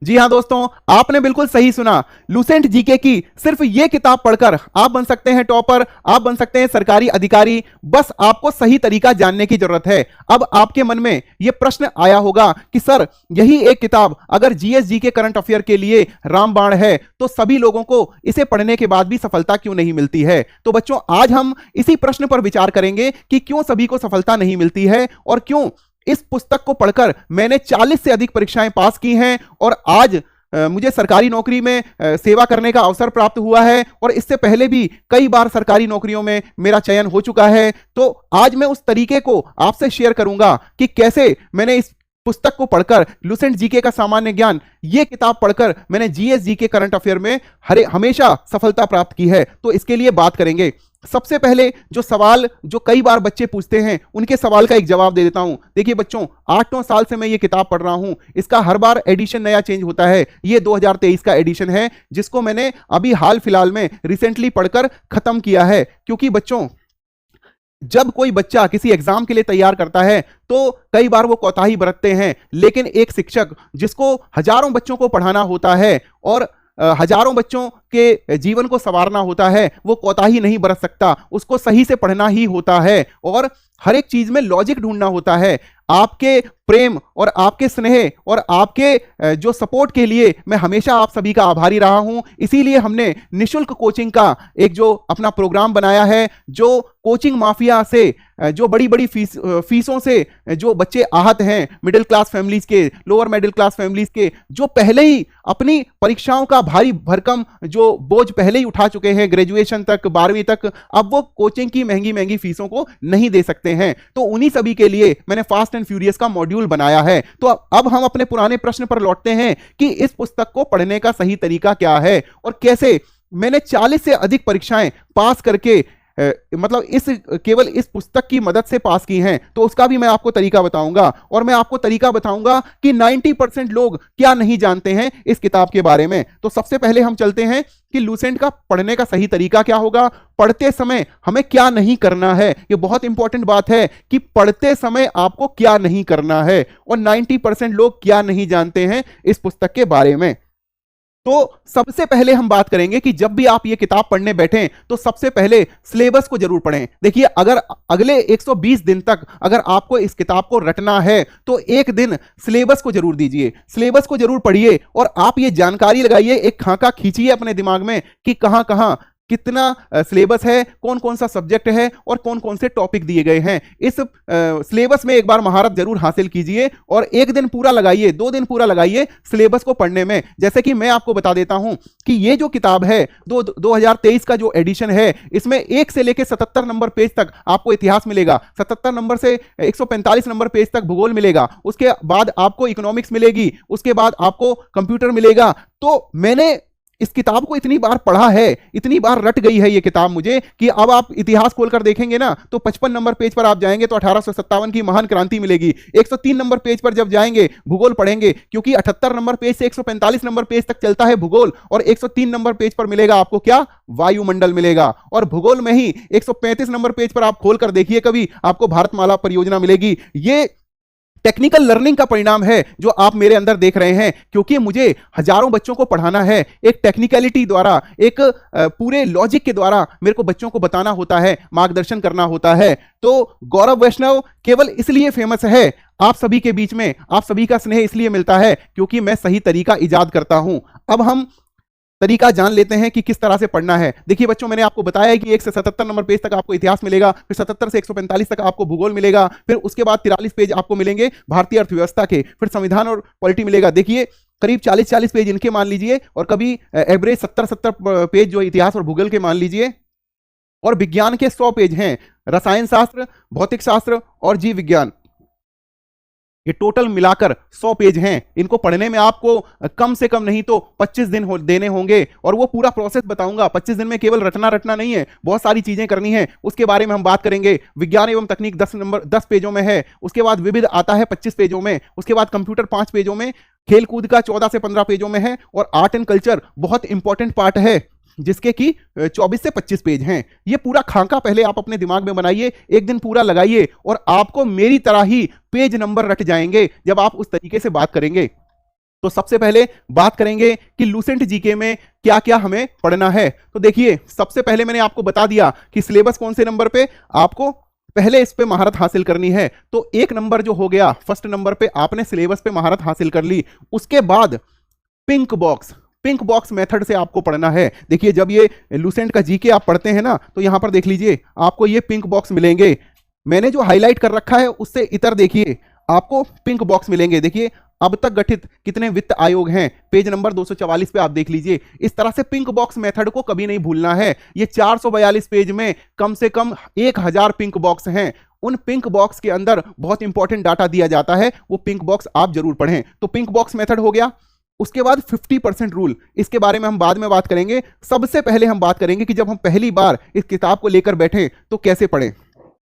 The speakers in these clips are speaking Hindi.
जी हां दोस्तों, आपने बिल्कुल सही सुना। लुसेंट जीके की सिर्फ ये किताब पढ़कर आप बन सकते हैं टॉपर, आप बन सकते हैं सरकारी अधिकारी। बस आपको सही तरीका जानने की जरूरत है। अब आपके मन में यह प्रश्न आया होगा कि सर, यही एक किताब अगर जीएस जीके करंट अफेयर के लिए रामबाण है, तो सभी लोगों को इसे पढ़ने के बाद भी सफलता क्यों नहीं मिलती है? तो बच्चों, आज हम इसी प्रश्न पर विचार करेंगे कि क्यों सभी को सफलता नहीं मिलती है और क्यों इस पुस्तक को पढ़कर मैंने 40 से अधिक परीक्षाएं पास की हैं और आज मुझे सरकारी नौकरी में सेवा करने का अवसर प्राप्त हुआ है और इससे पहले भी कई बार सरकारी नौकरियों में मेरा चयन हो चुका है। तो आज मैं उस तरीके को आपसे शेयर करूंगा कि कैसे मैंने इस पुस्तक को पढ़कर, लुसेंट जीके का सामान्य ज्ञान, यह किताब पढ़कर मैंने जीएस जीके करंट अफेयर में हमेशा सफलता प्राप्त की है। तो इसके लिए बात करेंगे। सबसे पहले जो सवाल जो कई बार बच्चे पूछते हैं, उनके सवाल का एक जवाब दे देता हूं। देखिए बच्चों, 8-9 साल से मैं ये किताब पढ़ रहा हूं। इसका हर बार एडिशन नया चेंज होता है। ये 2023 का एडिशन है, जिसको मैंने अभी हाल फिलहाल में रिसेंटली पढ़कर खत्म किया है। क्योंकि बच्चों, जब कोई बच्चा किसी एग्जाम के लिए तैयार करता है तो कई बार वो कोताही बरतते हैं, लेकिन एक शिक्षक जिसको हजारों बच्चों को पढ़ाना होता है और हजारों बच्चों के जीवन को संवारना होता है, वो कोताही नहीं बरत सकता। उसको सही से पढ़ना ही होता है और हर एक चीज में लॉजिक ढूंढना होता है। आपके प्रेम और आपके स्नेह और आपके जो सपोर्ट के लिए मैं हमेशा आप सभी का आभारी रहा हूं। इसीलिए हमने निशुल्क कोचिंग का एक जो अपना प्रोग्राम बनाया है, जो कोचिंग माफिया से, जो बड़ी बड़ी फीसों से जो बच्चे आहत हैं, मिडिल क्लास फैमिलीज के, लोअर मिडिल क्लास फैमिलीज के, जो पहले ही अपनी परीक्षाओं का भारी भरकम जो बोझ पहले ही उठा चुके हैं, ग्रेजुएशन तक, 12वीं तक, अब वो कोचिंग की महंगी महंगी फीसों को नहीं दे सकते हैं। तो उन्हीं सभी के लिए मैंने फास्ट एंड फ्यूरियस का मॉड्यूल बनाया है। तो अब हम अपने पुराने प्रश्न पर लौटते हैं कि इस पुस्तक को पढ़ने का सही तरीका क्या है और कैसे मैंने 40 से अधिक परीक्षाएं पास करके मतलब केवल इस पुस्तक की मदद से पास की हैं। तो उसका भी मैं आपको तरीका बताऊंगा और मैं आपको तरीका बताऊंगा कि 90% लोग क्या नहीं जानते हैं इस किताब के बारे में। तो सबसे पहले हम चलते हैं कि लुसेंट का पढ़ने का सही तरीका क्या होगा, पढ़ते समय हमें क्या नहीं करना है। यह बहुत इंपॉर्टेंट बात है कि पढ़ते समय आपको क्या नहीं करना है और 90% लोग क्या नहीं जानते हैं इस पुस्तक के बारे में। तो सबसे पहले हम बात करेंगे कि जब भी आप ये किताब पढ़ने बैठें तो सबसे पहले सिलेबस को जरूर पढ़ें। देखिए, अगर अगले 120 दिन तक अगर आपको इस किताब को रटना है तो एक दिन सिलेबस को जरूर दीजिए, सिलेबस को जरूर पढ़िए और आप ये जानकारी लगाइए, एक खाका खींचिए अपने दिमाग में कि कहां कहां कितना सिलेबस है, कौन कौन सा सब्जेक्ट है और कौन कौन से टॉपिक दिए गए हैं। इस सिलेबस में एक बार महारत जरूर हासिल कीजिए और एक दिन पूरा लगाइए, 2 दिन पूरा लगाइए सिलेबस को पढ़ने में। जैसे कि मैं आपको बता देता हूं कि ये जो किताब है 2023 का जो एडिशन है, इसमें 1 से लेकर 77 नंबर पेज तक आपको इतिहास मिलेगा, 77 नंबर से 145 नंबर पेज तक भूगोल मिलेगा, उसके बाद आपको इकोनॉमिक्स मिलेगी, उसके बाद आपको कंप्यूटर मिलेगा। तो मैंने इस किताब को इतनी बार पढ़ा है, इतनी बार रट गई है ये किताब मुझे कि अब आप इतिहास खोलकर देखेंगे ना तो 55 नंबर पेज पर आप जाएंगे तो 1857 की महान क्रांति मिलेगी। 103 नंबर पेज पर जब जाएंगे भूगोल पढ़ेंगे, क्योंकि 78 नंबर पेज से 145 नंबर पेज तक चलता है भूगोल, और 103 नंबर पेज पर मिलेगा आपको क्या, वायुमंडल मिलेगा। और भूगोल में ही 135 नंबर पेज पर आप खोलकर देखिए कभी, आपको भारतमाला परियोजना मिलेगी। ये टेक्निकल लर्निंग का परिणाम है जो आप मेरे अंदर देख रहे हैं, क्योंकि मुझे हजारों बच्चों को पढ़ाना है। एक टेक्निकलिटी द्वारा, एक पूरे लॉजिक के द्वारा मेरे को बच्चों को बताना होता है, मार्गदर्शन करना होता है। तो गौरव वैष्णव केवल इसलिए फेमस है आप सभी के बीच में, आप सभी का स्नेह इसलिए मिलता है क्योंकि मैं सही तरीका इजाद करता हूं। अब हम तरीका जान लेते हैं कि किस तरह से पढ़ना है। देखिए बच्चों, मैंने आपको बताया है कि 1 से 77 नंबर पेज तक आपको इतिहास मिलेगा, फिर 77 से 145 तक आपको भूगोल मिलेगा, फिर उसके बाद 43 पेज आपको मिलेंगे भारतीय अर्थव्यवस्था के, फिर संविधान और पॉलिटी मिलेगा। देखिए करीब 40-40 पेज इनके मान लीजिए, और कभी एवरेज 70-70 पेज जो इतिहास और भूगोल के मान लीजिए। और विज्ञान के 100 पेज हैं, रसायन शास्त्र, भौतिक शास्त्र और जीव विज्ञान, ये टोटल मिलाकर 100 पेज हैं। इनको पढ़ने में आपको कम से कम नहीं तो 25 दिन देने होंगे, और वो पूरा प्रोसेस बताऊंगा। 25 दिन में केवल रटना नहीं है, बहुत सारी चीजें करनी है, उसके बारे में हम बात करेंगे। विज्ञान एवं तकनीक 10 पेजों में है, उसके बाद विविध आता है 25 पेजों में, उसके बाद कंप्यूटर 5 पेजों में, खेलकूद का 14 से 15 पेजों में है, और आर्ट एंड कल्चर बहुत इंपॉर्टेंट पार्ट है जिसके कि 24 से 25 पेज हैं। ये पूरा खाका पहले आप अपने दिमाग में बनाइए, एक दिन पूरा लगाइए, और आपको मेरी तरह ही पेज नंबर रट जाएंगे जब आप उस तरीके से बात करेंगे। तो सबसे पहले बात करेंगे कि लूसेंट जीके में क्या क्या हमें पढ़ना है। तो देखिए, सबसे पहले मैंने आपको बता दिया कि सिलेबस कौन से नंबर पे, आपको पहले इस पे महारत हासिल करनी है। तो एक नंबर जो हो गया, फर्स्ट नंबर पे आपने सिलेबस पे महारत हासिल कर ली। उसके बाद पिंक बॉक्स मेथड से आपको पढ़ना है। देखिए, जब ये लूसेंट का जीके आप पढ़ते हैं ना, तो यहां पर देख लीजिए, आपको ये पिंक बॉक्स मिलेंगे। मैंने जो हाईलाइट कर रखा है उससे इतर देखिए, आपको पिंक बॉक्स मिलेंगे। देखिए, अब तक गठित कितने वित्त आयोग हैं, पेज नंबर 244 पे आप देख लीजिए। इस तरह से पिंक बॉक्स मेथड को कभी नहीं भूलना है। ये 442 पेज में कम से कम 1000 पिंक बॉक्स हैं। उन पिंक बॉक्स के अंदर बहुत इंपॉर्टेंट डाटा दिया जाता है, वो पिंक बॉक्स आप जरूर पढ़ें। तो पिंक बॉक्स मेथड हो गया। उसके बाद 50% रूल, इसके बारे में हम बाद में बात करेंगे। सबसे पहले हम बात करेंगे कि जब हम पहली बार इस किताब को लेकर बैठे तो कैसे पढ़ें।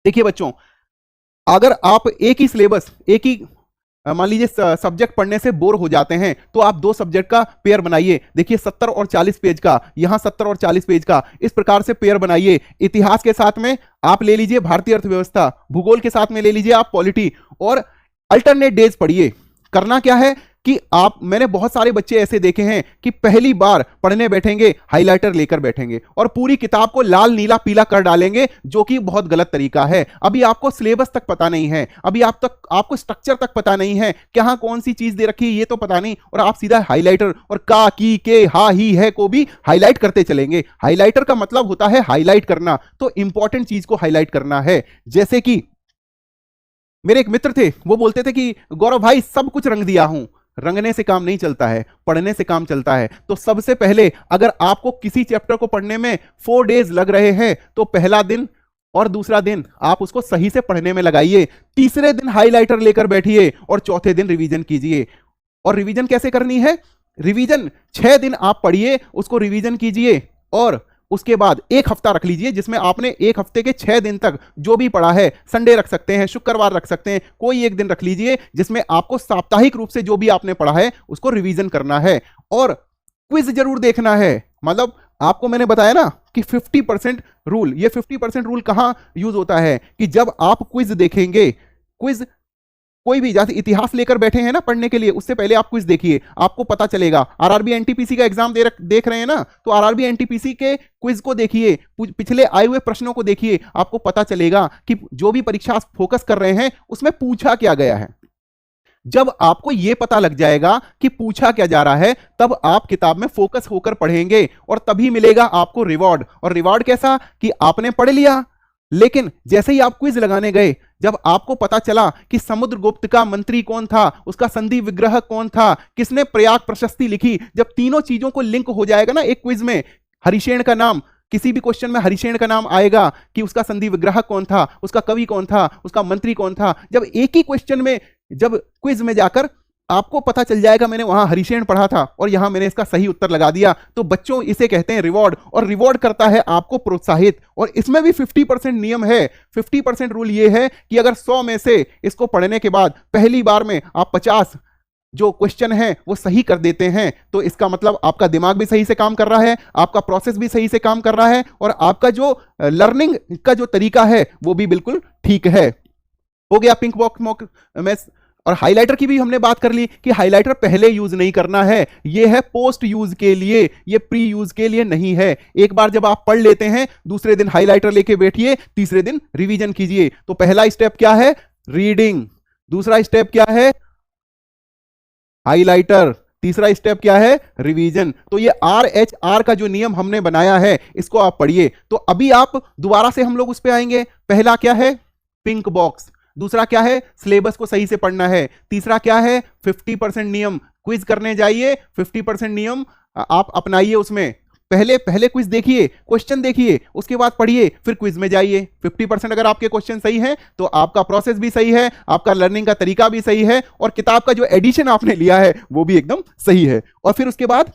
देखिए बच्चों, अगर आप एक ही सिलेबस, एक ही मान लीजिए सब्जेक्ट पढ़ने से बोर हो जाते हैं, तो आप 2 सब्जेक्ट का पेयर बनाइए। देखिए, 70 और 40 पेज का, यहां 70 और 40 पेज का, इस प्रकार से पेयर बनाइए। इतिहास के साथ में आप ले लीजिए भारतीय अर्थव्यवस्था, भूगोल के साथ में ले लीजिए आप पॉलिटी, और अल्टरनेट डेज पढ़िए। करना क्या है कि मैंने बहुत सारे बच्चे ऐसे देखे हैं कि पहली बार पढ़ने बैठेंगे, हाइलाइटर लेकर बैठेंगे और पूरी किताब को लाल नीला पीला कर डालेंगे, जो कि बहुत गलत तरीका है। अभी आपको सिलेबस तक पता नहीं है, अभी आपको स्ट्रक्चर तक पता नहीं है, कहां कौन सी चीज दे रखी है ये तो पता नहीं, और आप सीधा हाइलाइटर और का, की, के, हा, ही, है को भी हाईलाइट करते चलेंगे। हाइलाइटर का मतलब होता है हाईलाइट करना, तो इंपॉर्टेंट चीज को हाईलाइट करना है। जैसे कि मेरे एक मित्र थे, वो बोलते थे कि गौरव भाई सब कुछ रंग दिया हूं। रंगने से काम नहीं चलता है, पढ़ने से काम चलता है। तो सबसे पहले अगर आपको किसी चैप्टर को पढ़ने में 4 डेज लग रहे हैं, तो पहला दिन और दूसरा दिन आप उसको सही से पढ़ने में लगाइए। तीसरे दिन हाइलाइटर लेकर बैठिए और चौथे दिन रिवीजन कीजिए। और रिवीजन कैसे करनी है? रिवीजन 6 दिन आप पढ़िए, उसको रिवीजन कीजिए, और उसके बाद 1 हफ्ता रख लीजिए, जिसमें आपने 1 हफ्ते के 6 दिन तक जो भी पढ़ा है, संडे रख सकते हैं, शुक्रवार रख सकते हैं, कोई एक दिन रख लीजिए जिसमें आपको साप्ताहिक रूप से जो भी आपने पढ़ा है उसको रिवीजन करना है। और क्विज जरूर देखना है। मतलब आपको मैंने बताया ना कि 50% रूल, ये 50% रूल कहां यूज होता है कि जब आप क्विज देखेंगे, क्विज कोई भी, जैसे इतिहास लेकर बैठे हैं ना पढ़ने के लिए, उससे पहले आप क्विज देखिए, आपको पता चलेगा। आरआरबी एनटीपीसी का एग्जाम देख रहे हैं ना, तो आरआरबी एनटीपीसी के क्विज को देखिए, पिछले आए हुए प्रश्नों को देखिए, आपको पता चलेगा कि जो भी परीक्षा फोकस कर रहे हैं उसमें पूछा क्या गया है। जब आपको यह पता लग जाएगा कि पूछा क्या जा रहा है, तब आप किताब में फोकस होकर पढ़ेंगे और तभी मिलेगा आपको रिवॉर्ड। और रिवॉर्ड कैसा कि आपने पढ़ लिया, लेकिन जैसे ही आप क्विज लगाने गए, जब आपको पता चला कि समुद्रगुप्त का मंत्री कौन था, उसका संधि विग्रह कौन था, किसने प्रयाग प्रशस्ति लिखी, जब तीनों चीजों को लिंक हो जाएगा ना एक क्विज में, हरिशेन का नाम, किसी भी क्वेश्चन में हरिशेन का नाम आएगा कि उसका संधि विग्रह कौन था, उसका कवि कौन था, उसका मंत्री कौन था, जब एक ही क्वेश्चन में, जब क्विज में जाकर आपको पता चल जाएगा मैंने वहां हरिशेन पढ़ा था और यहां मैंने इसका सही उत्तर लगा दिया, तो बच्चों इसे कहते हैं रिवॉर्ड। और रिवॉर्ड करता है आपको प्रोत्साहित। और इसमें भी 50% नियम है। 50% रूल ये है कि अगर 100 में से इसको पढ़ने के बाद पहली बार में आप 50 जो क्वेश्चन है वो सही कर देते हैं, तो इसका मतलब आपका दिमाग भी सही से काम कर रहा है, आपका प्रोसेस भी सही से काम कर रहा है, और आपका जो लर्निंग का जो तरीका है वो भी बिल्कुल ठीक है। हो गया पिंक बॉक्स में। और हाइलाइटर की भी हमने बात कर ली कि हाइलाइटर पहले यूज नहीं करना है, ये है पोस्ट यूज के लिए, ये प्री यूज के लिए नहीं है। एक बार जब आप पढ़ लेते हैं, दूसरे दिन हाइलाइटर लेके बैठिए, तीसरे दिन रिवीजन कीजिए। तो पहला स्टेप क्या है? रीडिंग। दूसरा स्टेप क्या है? हाइलाइटर। तीसरा स्टेप क्या है? रिवीजन। तो ये RHR का जो नियम हमने बनाया है, इसको आप पढ़िए। तो अभी आप दोबारा से हम लोग उस पर आएंगे। पहला क्या है? Pink box. दूसरा क्या है? सिलेबस को सही से पढ़ना है। तीसरा क्या है? 50% नियम। क्विज करने जाइए, 50% नियम आप अपनाइए। उसमें पहले क्विज देखिए, क्वेश्चन देखिए, उसके बाद पढ़िए, फिर क्विज में जाइए। 50% अगर आपके क्वेश्चन सही हैं तो आपका प्रोसेस भी सही है, आपका लर्निंग का तरीका भी सही है, और किताब का जो एडिशन आपने लिया है वो भी एकदम सही है। और फिर उसके बाद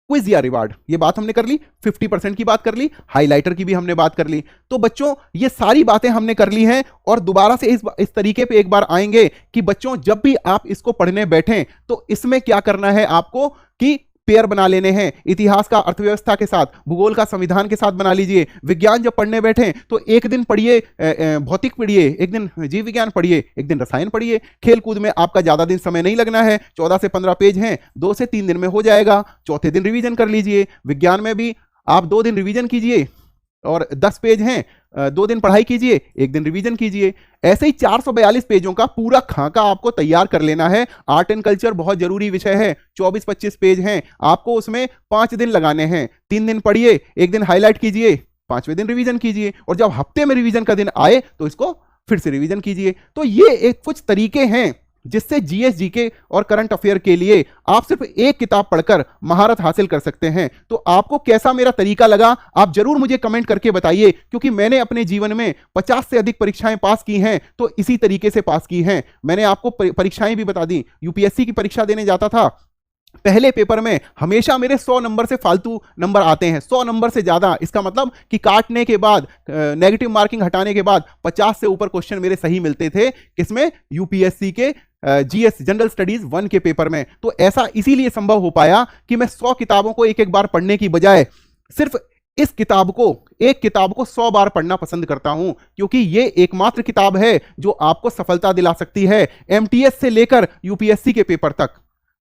क्विज या रिवार्ड, ये बात हमने कर ली। 50% की बात कर ली, हाइलाइटर की भी हमने बात कर ली। तो बच्चों ये सारी बातें हमने कर ली हैं, और दोबारा से इस तरीके पे एक बार आएंगे कि बच्चों जब भी आप इसको पढ़ने बैठें तो इसमें क्या करना है आपको कि पेयर बना लेने हैं, इतिहास का अर्थव्यवस्था के साथ, भूगोल का संविधान के साथ बना लीजिए। विज्ञान जब पढ़ने बैठे तो एक दिन पढ़िए भौतिक पढ़िए, एक दिन जीव विज्ञान पढ़िए, एक दिन रसायन पढ़िए। खेल कूद में आपका ज्यादा दिन समय नहीं लगना है, 14 से 15 पेज हैं, 2 से 3 दिन में हो जाएगा। चौथे दिन रिवीजन कर लीजिए। विज्ञान में भी आप 2 दिन रिवीजन कीजिए और 10 पेज हैं, 2 दिन पढ़ाई कीजिए, 1 दिन रिवीजन कीजिए। ऐसे ही 442 पेजों का पूरा खाका आपको तैयार कर लेना है। आर्ट एंड कल्चर बहुत जरूरी विषय है, 24-25 पेज हैं, आपको उसमें 5 दिन लगाने हैं। 3 दिन पढ़िए, 1 दिन हाईलाइट कीजिए, 5वें दिन रिवीजन कीजिए, और जब हफ्ते में रिवीजन का दिन आए तो इसको फिर से रिवीजन कीजिए। तो ये एक कुछ तरीके हैं जिससे जीएस जीके और करंट अफेयर के लिए आप सिर्फ एक किताब पढ़कर महारत हासिल कर सकते हैं। तो आपको कैसा मेरा तरीका लगा आप जरूर मुझे कमेंट करके बताइए, क्योंकि मैंने अपने जीवन में 50 से अधिक परीक्षाएं पास की हैं, तो इसी तरीके से पास की हैं। मैंने आपको परीक्षाएं भी बता दी। यूपीएससी की परीक्षा देने जाता था, पहले पेपर में हमेशा मेरे 100 नंबर से फालतू नंबर आते हैं, 100 नंबर से ज्यादा। इसका मतलब कि काटने के बाद, नेगेटिव मार्किंग हटाने के बाद 50 से ऊपर क्वेश्चन मेरे सही मिलते थे। किसमें? यूपीएससी के जीएस जनरल स्टडीज 1 के पेपर में। तो ऐसा इसीलिए संभव हो पाया कि मैं 100 किताबों को एक एक बार पढ़ने की बजाय सिर्फ इस किताब को, एक किताब को 100 बार पढ़ना पसंद करता हूं, क्योंकि ये एकमात्र किताब है जो आपको सफलता दिला सकती है, एमटीएस से लेकर यूपीएससी के पेपर तक।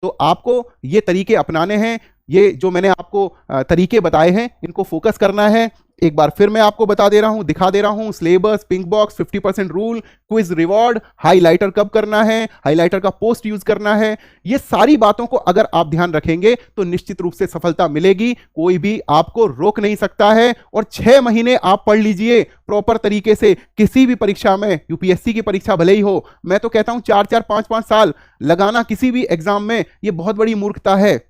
तो आपको ये तरीके अपनाने हैं। ये जो मैंने आपको तरीके बताए हैं, इनको फोकस करना है। एक बार फिर मैं आपको बता दे रहा हूं, दिखा दे रहा हूं, syllabus, pink box, 50% rule, quiz reward, highlighter कब करना है, हाइलाइटर का पोस्ट यूज करना है। ये सारी बातों को अगर आप ध्यान रखेंगे तो निश्चित रूप से सफलता मिलेगी, कोई भी आपको रोक नहीं सकता है। और 6 महीने आप पढ़ लीजिए प्रॉपर तरीके से किसी भी परीक्षा में, यूपीएससी की परीक्षा भले ही हो। मैं तो कहता हूं 4-4, 5-5 साल लगाना किसी भी एग्जाम में, ये बहुत बड़ी मूर्खता है।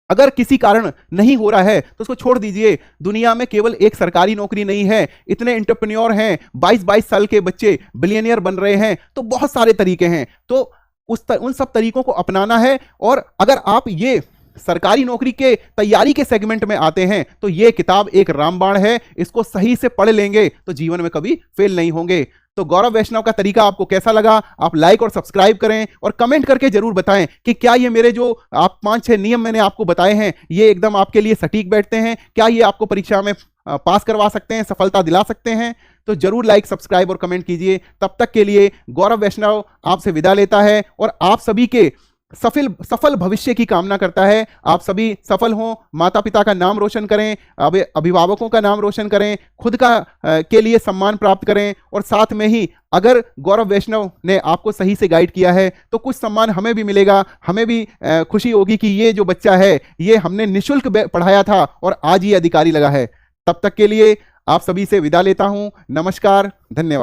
अगर किसी कारण नहीं हो रहा है तो उसको छोड़ दीजिए। दुनिया में केवल एक सरकारी नौकरी नहीं है, इतने एंटरप्रेन्योर हैं, 22-22 साल के बच्चे बिलियनियर बन रहे हैं। तो बहुत सारे तरीके हैं, तो उन सब तरीकों को अपनाना है। और अगर आप ये सरकारी नौकरी के तैयारी के सेगमेंट में आते हैं तो ये किताब एक रामबाण है, इसको सही से पढ़ लेंगे तो जीवन में कभी फेल नहीं होंगे। तो गौरव वैष्णव का तरीका आपको कैसा लगा? आप लाइक और सब्सक्राइब करें और कमेंट करके जरूर बताएं कि क्या ये मेरे जो आप 5-6 नियम मैंने आपको बताए हैं, ये एकदम आपके लिए सटीक बैठते हैं? क्या ये आपको परीक्षा में पास करवा सकते हैं, सफलता दिला सकते हैं? तो जरूर लाइक, सब्सक्राइब और कमेंट कीजिए। तब तक के लिए गौरव वैष्णव आपसे विदा लेता है और आप सभी के सफल भविष्य की कामना करता है। आप सभी सफल हों, माता पिता का नाम रोशन करें, अभिभावकों का नाम रोशन करें, खुद का के लिए सम्मान प्राप्त करें, और साथ में ही अगर गौरव वैष्णव ने आपको सही से गाइड किया है तो कुछ सम्मान हमें भी मिलेगा। हमें भी खुशी होगी कि ये जो बच्चा है ये हमने निःशुल्क पढ़ाया था और आज ये अधिकारी लगा है। तब तक के लिए आप सभी से विदा लेता हूं। नमस्कार, धन्यवाद।